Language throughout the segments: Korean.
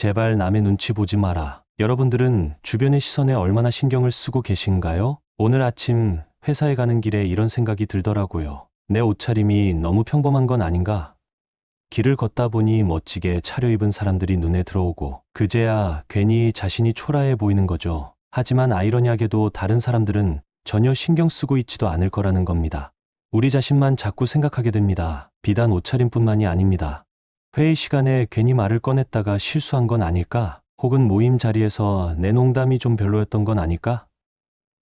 제발 남의 눈치 보지 마라. 여러분들은 주변의 시선에 얼마나 신경을 쓰고 계신가요? 오늘 아침 회사에 가는 길에 이런 생각이 들더라고요. 내 옷차림이 너무 평범한 건 아닌가? 길을 걷다 보니 멋지게 차려입은 사람들이 눈에 들어오고 그제야 괜히 자신이 초라해 보이는 거죠. 하지만 아이러니하게도 다른 사람들은 전혀 신경 쓰고 있지도 않을 거라는 겁니다. 우리 자신만 자꾸 생각하게 됩니다. 비단 옷차림뿐만이 아닙니다. 회의 시간에 괜히 말을 꺼냈다가 실수한 건 아닐까? 혹은 모임 자리에서 내 농담이 좀 별로였던 건 아닐까?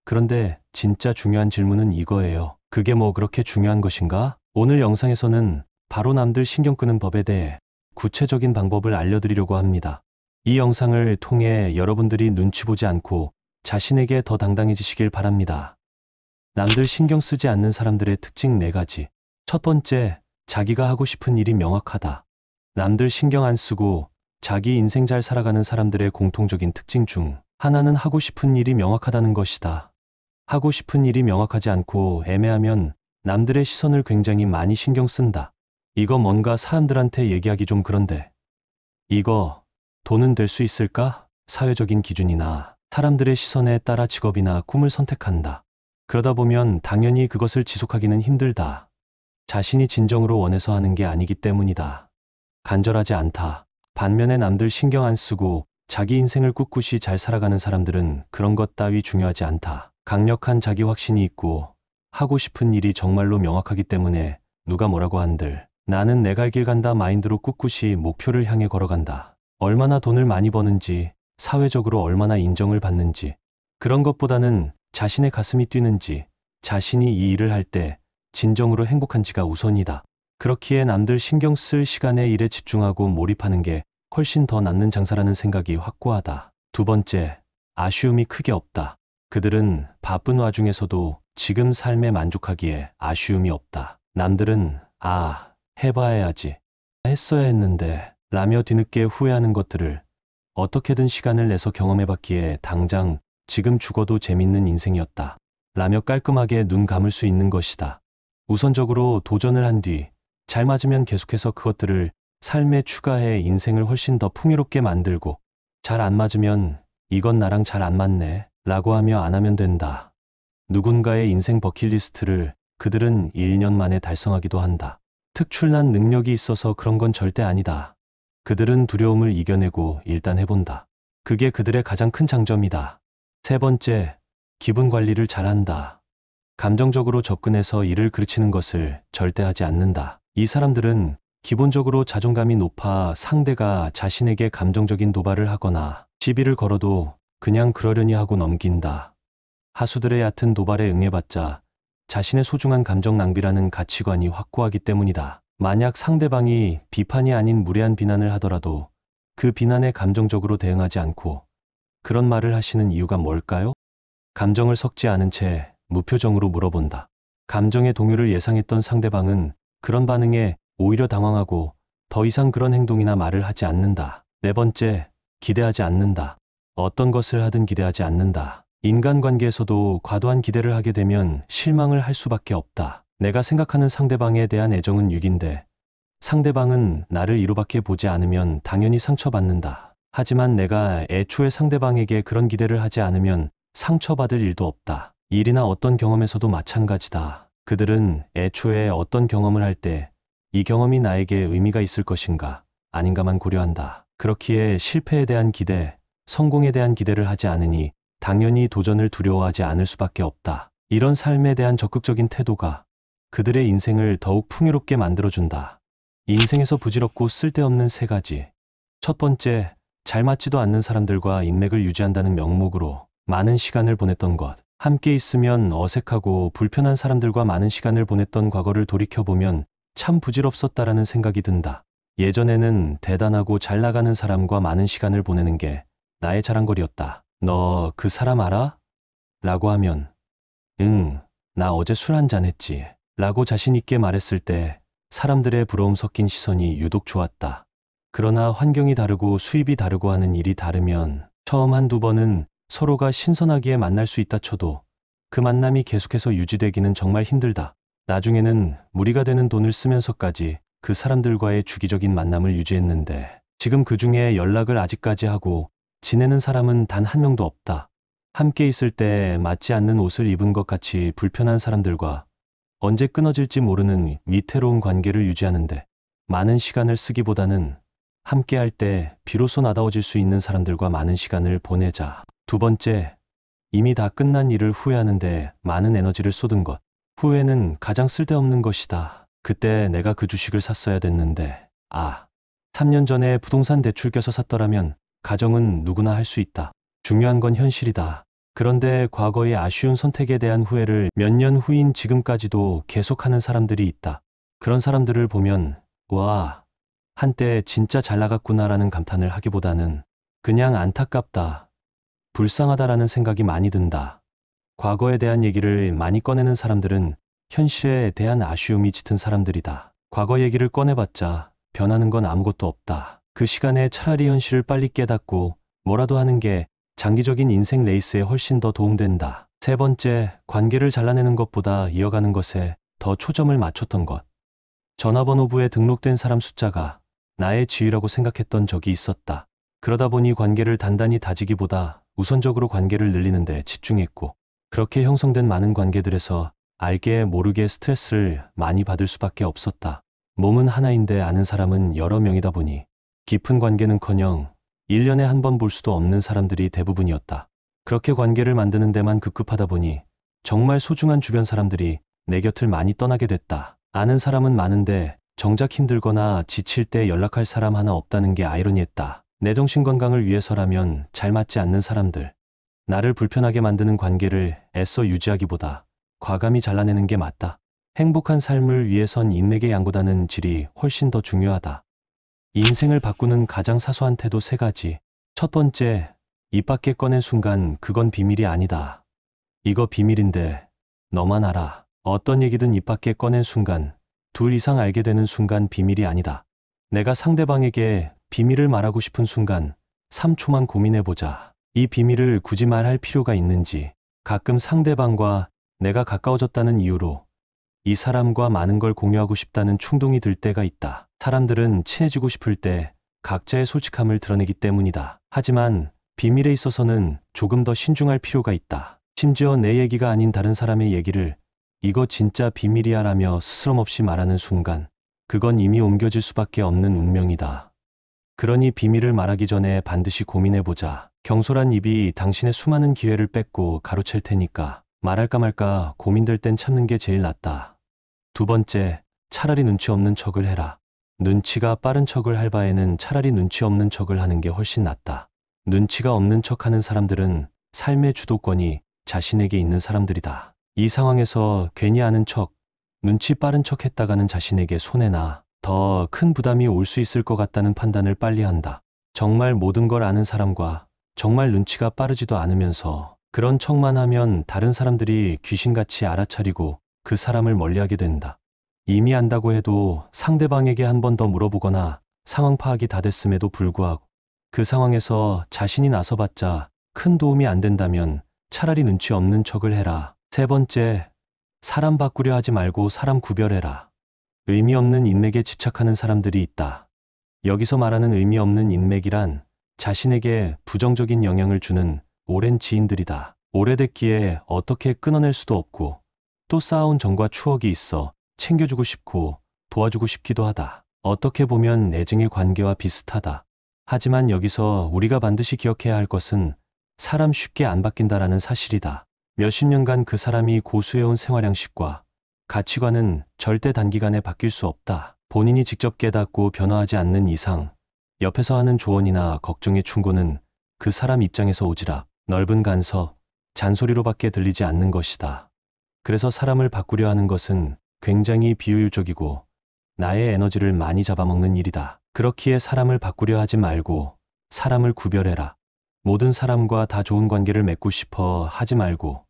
그런데 진짜 중요한 질문은 이거예요. 그게 뭐 그렇게 중요한 것인가? 오늘 영상에서는 바로 남들 신경 끄는 법에 대해 구체적인 방법을 알려드리려고 합니다. 이 영상을 통해 여러분들이 눈치 보지 않고 자신에게 더 당당해지시길 바랍니다. 남들 신경 쓰지 않는 사람들의 특징 4가지. 첫 번째, 자기가 하고 싶은 일이 명확하다. 남들 신경 안 쓰고 자기 인생 잘 살아가는 사람들의 공통적인 특징 중 하나는 하고 싶은 일이 명확하다는 것이다. 하고 싶은 일이 명확하지 않고 애매하면 남들의 시선을 굉장히 많이 신경 쓴다. 이거 뭔가 사람들한테 얘기하기 좀 그런데 이거 돈은 될 수 있을까? 사회적인 기준이나 사람들의 시선에 따라 직업이나 꿈을 선택한다. 그러다 보면 당연히 그것을 지속하기는 힘들다. 자신이 진정으로 원해서 하는 게 아니기 때문이다. 간절하지 않다. 반면에 남들 신경 안 쓰고 자기 인생을 꿋꿋이 잘 살아가는 사람들은 그런 것 따위 중요하지 않다. 강력한 자기 확신이 있고 하고 싶은 일이 정말로 명확하기 때문에 누가 뭐라고 한들 나는 내 갈 길 간다 마인드로 꿋꿋이 목표를 향해 걸어간다. 얼마나 돈을 많이 버는지, 사회적으로 얼마나 인정을 받는지, 그런 것보다는 자신의 가슴이 뛰는지, 자신이 이 일을 할 때 진정으로 행복한지가 우선이다. 그렇기에 남들 신경 쓸 시간에 일에 집중하고 몰입하는 게 훨씬 더 낫는 장사라는 생각이 확고하다. 두 번째, 아쉬움이 크게 없다. 그들은 바쁜 와중에서도 지금 삶에 만족하기에 아쉬움이 없다. 남들은 해봐야지, 했어야 했는데 라며 뒤늦게 후회하는 것들을 어떻게든 시간을 내서 경험해봤기에 당장 지금 죽어도 재밌는 인생이었다 라며 깔끔하게 눈 감을 수 있는 것이다. 우선적으로 도전을 한 뒤 잘 맞으면 계속해서 그것들을 삶에 추가해 인생을 훨씬 더 풍요롭게 만들고 잘 안 맞으면 이건 나랑 잘 안 맞네 라고 하며 안 하면 된다. 누군가의 인생 버킷리스트를 그들은 1년 만에 달성하기도 한다. 특출난 능력이 있어서 그런 건 절대 아니다. 그들은 두려움을 이겨내고 일단 해본다. 그게 그들의 가장 큰 장점이다. 세 번째, 기분 관리를 잘한다. 감정적으로 접근해서 일을 그르치는 것을 절대 하지 않는다. 이 사람들은 기본적으로 자존감이 높아 상대가 자신에게 감정적인 도발을 하거나 시비를 걸어도 그냥 그러려니 하고 넘긴다. 하수들의 얕은 도발에 응해봤자 자신의 소중한 감정 낭비라는 가치관이 확고하기 때문이다. 만약 상대방이 비판이 아닌 무례한 비난을 하더라도 그 비난에 감정적으로 대응하지 않고 그런 말을 하시는 이유가 뭘까요? 감정을 섞지 않은 채 무표정으로 물어본다. 감정의 동요를 예상했던 상대방은 그런 반응에 오히려 당황하고 더 이상 그런 행동이나 말을 하지 않는다. 네 번째, 기대하지 않는다. 어떤 것을 하든 기대하지 않는다. 인간관계에서도 과도한 기대를 하게 되면 실망을 할 수밖에 없다. 내가 생각하는 상대방에 대한 애정은 6인데 상대방은 나를 이로밖에 보지 않으면 당연히 상처받는다. 하지만 내가 애초에 상대방에게 그런 기대를 하지 않으면 상처받을 일도 없다. 일이나 어떤 경험에서도 마찬가지다. 그들은 애초에 어떤 경험을 할 때 이 경험이 나에게 의미가 있을 것인가 아닌가만 고려한다. 그렇기에 실패에 대한 기대, 성공에 대한 기대를 하지 않으니 당연히 도전을 두려워하지 않을 수밖에 없다. 이런 삶에 대한 적극적인 태도가 그들의 인생을 더욱 풍요롭게 만들어준다. 인생에서 부질없고 쓸데없는 3가지. 첫 번째, 잘 맞지도 않는 사람들과 인맥을 유지한다는 명목으로 많은 시간을 보냈던 것. 함께 있으면 어색하고 불편한 사람들과 많은 시간을 보냈던 과거를 돌이켜보면 참 부질없었다라는 생각이 든다. 예전에는 대단하고 잘 나가는 사람과 많은 시간을 보내는 게 나의 자랑거리였다. 너 그 사람 알아? 라고 하면 응, 나 어제 술 한잔 했지 라고 자신있게 말했을 때 사람들의 부러움 섞인 시선이 유독 좋았다. 그러나 환경이 다르고 수입이 다르고 하는 일이 다르면 처음 한두 번은 서로가 신선하기에 만날 수 있다 쳐도 그 만남이 계속해서 유지되기는 정말 힘들다. 나중에는 무리가 되는 돈을 쓰면서까지 그 사람들과의 주기적인 만남을 유지했는데 지금 그 중에 연락을 아직까지 하고 지내는 사람은 단 한 명도 없다. 함께 있을 때 맞지 않는 옷을 입은 것 같이 불편한 사람들과 언제 끊어질지 모르는 위태로운 관계를 유지하는데 많은 시간을 쓰기보다는 함께 할 때 비로소 나다워질 수 있는 사람들과 많은 시간을 보내자. 두 번째, 이미 다 끝난 일을 후회하는데 많은 에너지를 쏟은 것. 후회는 가장 쓸데없는 것이다. 그때 내가 그 주식을 샀어야 됐는데, 3년 전에 부동산 대출 껴서 샀더라면 가정은 누구나 할 수 있다. 중요한 건 현실이다. 그런데 과거의 아쉬운 선택에 대한 후회를 몇 년 후인 지금까지도 계속하는 사람들이 있다. 그런 사람들을 보면 와, 한때 진짜 잘 나갔구나라는 감탄을 하기보다는 그냥 안타깝다, 불쌍하다라는 생각이 많이 든다. 과거에 대한 얘기를 많이 꺼내는 사람들은 현실에 대한 아쉬움이 짙은 사람들이다. 과거 얘기를 꺼내봤자 변하는 건 아무것도 없다. 그 시간에 차라리 현실을 빨리 깨닫고 뭐라도 하는 게 장기적인 인생 레이스에 훨씬 더 도움된다. 세 번째, 관계를 잘라내는 것보다 이어가는 것에 더 초점을 맞췄던 것. 전화번호부에 등록된 사람 숫자가 나의 지위라고 생각했던 적이 있었다. 그러다 보니 관계를 단단히 다지기보다 우선적으로 관계를 늘리는 데 집중했고, 그렇게 형성된 많은 관계들에서 알게 모르게 스트레스를 많이 받을 수밖에 없었다. 몸은 하나인데 아는 사람은 여러 명이다 보니 깊은 관계는커녕 1년에 한 번 볼 수도 없는 사람들이 대부분이었다. 그렇게 관계를 만드는 데만 급급하다 보니 정말 소중한 주변 사람들이 내 곁을 많이 떠나게 됐다. 아는 사람은 많은데 정작 힘들거나 지칠 때 연락할 사람 하나 없다는 게 아이러니했다. 내 정신 건강을 위해서라면 잘 맞지 않는 사람들, 나를 불편하게 만드는 관계를 애써 유지하기보다 과감히 잘라내는 게 맞다. 행복한 삶을 위해선 인맥의 양보다는 질이 훨씬 더 중요하다. 인생을 바꾸는 가장 사소한 태도 3가지. 첫 번째, 입 밖에 꺼낸 순간 그건 비밀이 아니다. 이거 비밀인데 너만 알아. 어떤 얘기든 입 밖에 꺼낸 순간, 2 이상 알게 되는 순간 비밀이 아니다. 내가 상대방에게 비밀을 말하고 싶은 순간 3초만 고민해보자. 이 비밀을 굳이 말할 필요가 있는지. 가끔 상대방과 내가 가까워졌다는 이유로 이 사람과 많은 걸 공유하고 싶다는 충동이 들 때가 있다. 사람들은 친해지고 싶을 때 각자의 솔직함을 드러내기 때문이다. 하지만 비밀에 있어서는 조금 더 신중할 필요가 있다. 심지어 내 얘기가 아닌 다른 사람의 얘기를 이거 진짜 비밀이야 라며 스스럼 없이 말하는 순간, 그건 이미 옮겨질 수밖에 없는 운명이다. 그러니 비밀을 말하기 전에 반드시 고민해보자. 경솔한 입이 당신의 수많은 기회를 뺏고 가로챌 테니까 말할까 말까 고민될 땐 참는 게 제일 낫다. 두 번째, 차라리 눈치 없는 척을 해라. 눈치가 빠른 척을 할 바에는 차라리 눈치 없는 척을 하는 게 훨씬 낫다. 눈치가 없는 척하는 사람들은 삶의 주도권이 자신에게 있는 사람들이다. 이 상황에서 괜히 아는 척, 눈치 빠른 척 했다가는 자신에게 손해나 더 큰 부담이 올 수 있을 것 같다는 판단을 빨리 한다. 정말 모든 걸 아는 사람과 정말 눈치가 빠르지도 않으면서 그런 척만 하면 다른 사람들이 귀신같이 알아차리고 그 사람을 멀리하게 된다. 이미 안다고 해도 상대방에게 한 번 더 물어보거나 상황 파악이 다 됐음에도 불구하고 그 상황에서 자신이 나서봤자 큰 도움이 안 된다면 차라리 눈치 없는 척을 해라. 세 번째, 사람 바꾸려 하지 말고 사람 구별해라. 의미 없는 인맥에 집착하는 사람들이 있다. 여기서 말하는 의미 없는 인맥이란 자신에게 부정적인 영향을 주는 오랜 지인들이다. 오래됐기에 어떻게 끊어낼 수도 없고 또 쌓아온 정과 추억이 있어 챙겨주고 싶고 도와주고 싶기도 하다. 어떻게 보면 애증의 관계와 비슷하다. 하지만 여기서 우리가 반드시 기억해야 할 것은 사람 쉽게 안 바뀐다라는 사실이다. 몇십 년간 그 사람이 고수해온 생활 양식과 가치관은 절대 단기간에 바뀔 수 없다. 본인이 직접 깨닫고 변화하지 않는 이상 옆에서 하는 조언이나 걱정의 충고는 그 사람 입장에서 오지랖 넓은 간섭, 잔소리로밖에 들리지 않는 것이다. 그래서 사람을 바꾸려 하는 것은 굉장히 비효율적이고 나의 에너지를 많이 잡아먹는 일이다. 그렇기에 사람을 바꾸려 하지 말고 사람을 구별해라. 모든 사람과 다 좋은 관계를 맺고 싶어 하지 말고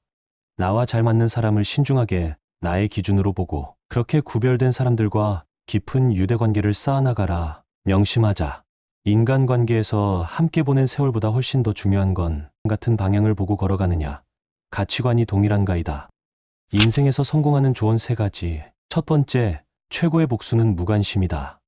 나와 잘 맞는 사람을 신중하게 나의 기준으로 보고 그렇게 구별된 사람들과 깊은 유대관계를 쌓아나가라. 명심하자. 인간관계에서 함께 보낸 세월보다 훨씬 더 중요한 건 같은 방향을 보고 걸어가느냐, 가치관이 동일한가이다. 인생에서 성공하는 조언 3가지. 첫 번째, 최고의 복수는 무관심이다.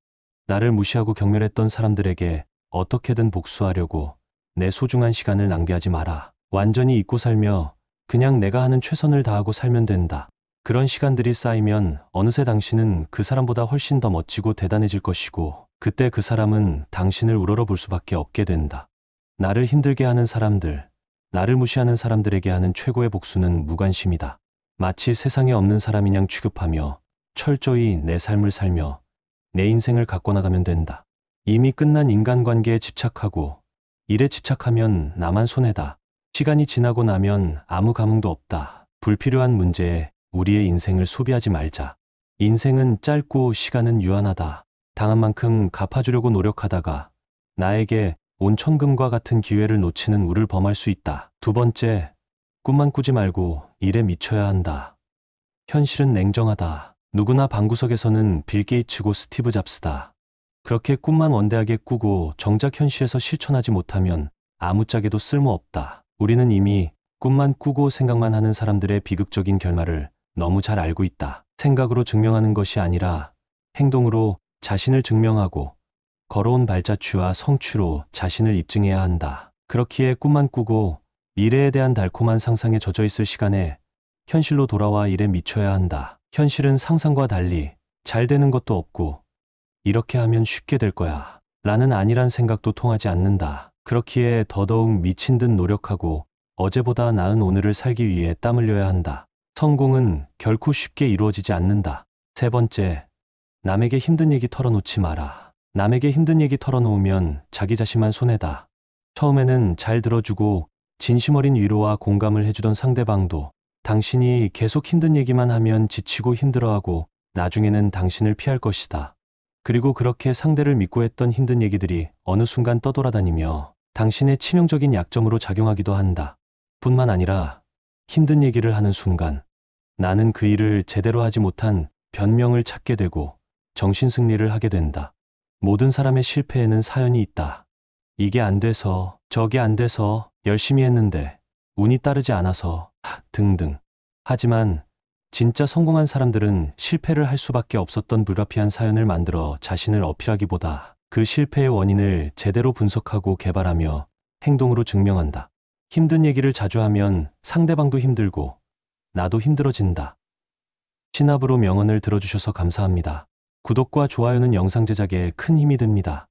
나를 무시하고 경멸했던 사람들에게 어떻게든 복수하려고 내 소중한 시간을 낭비하지 마라. 완전히 잊고 살며 그냥 내가 하는 최선을 다하고 살면 된다. 그런 시간들이 쌓이면 어느새 당신은 그 사람보다 훨씬 더 멋지고 대단해질 것이고, 그때 그 사람은 당신을 우러러 볼 수밖에 없게 된다. 나를 힘들게 하는 사람들, 나를 무시하는 사람들에게 하는 최고의 복수는 무관심이다. 마치 세상에 없는 사람이냥 취급하며 철저히 내 삶을 살며 내 인생을 갖고 나가면 된다. 이미 끝난 인간관계에 집착하고 일에 집착하면 나만 손해다. 시간이 지나고 나면 아무 감흥도 없다. 불필요한 문제에 우리의 인생을 소비하지 말자. 인생은 짧고 시간은 유한하다. 당한 만큼 갚아주려고 노력하다가 나에게 온 천금과 같은 기회를 놓치는 우를 범할 수 있다. 두 번째, 꿈만 꾸지 말고 일에 미쳐야 한다. 현실은 냉정하다. 누구나 방구석에서는 빌 게이츠고 스티브 잡스다. 그렇게 꿈만 원대하게 꾸고 정작 현실에서 실천하지 못하면 아무짝에도 쓸모없다. 우리는 이미 꿈만 꾸고 생각만 하는 사람들의 비극적인 결말을 너무 잘 알고 있다. 생각으로 증명하는 것이 아니라 행동으로 자신을 증명하고 걸어온 발자취와 성취로 자신을 입증해야 한다. 그렇기에 꿈만 꾸고 미래에 대한 달콤한 상상에 젖어 있을 시간에 현실로 돌아와 일에 미쳐야 한다. 현실은 상상과 달리 잘 되는 것도 없고 이렇게 하면 쉽게 될 거야 라는 아니란 생각도 통하지 않는다. 그렇기에 더더욱 미친 듯 노력하고 어제보다 나은 오늘을 살기 위해 땀 흘려야 한다. 성공은 결코 쉽게 이루어지지 않는다. 세 번째, 남에게 힘든 얘기 털어놓지 마라. 남에게 힘든 얘기 털어놓으면 자기 자신만 손해다. 처음에는 잘 들어주고 진심 어린 위로와 공감을 해주던 상대방도 당신이 계속 힘든 얘기만 하면 지치고 힘들어하고 나중에는 당신을 피할 것이다. 그리고 그렇게 상대를 믿고 했던 힘든 얘기들이 어느 순간 떠돌아다니며 당신의 치명적인 약점으로 작용하기도 한다. 뿐만 아니라 힘든 얘기를 하는 순간 나는 그 일을 제대로 하지 못한 변명을 찾게 되고 정신승리를 하게 된다. 모든 사람의 실패에는 사연이 있다. 이게 안 돼서, 저게 안 돼서, 열심히 했는데 운이 따르지 않아서 등등. 하지만 진짜 성공한 사람들은 실패를 할 수밖에 없었던 불가피한 사연을 만들어 자신을 어필하기보다 그 실패의 원인을 제대로 분석하고 개발하며 행동으로 증명한다. 힘든 얘기를 자주 하면 상대방도 힘들고 나도 힘들어진다. 신압으로 명언을 들어주셔서 감사합니다. 구독과 좋아요는 영상 제작에 큰 힘이 됩니다.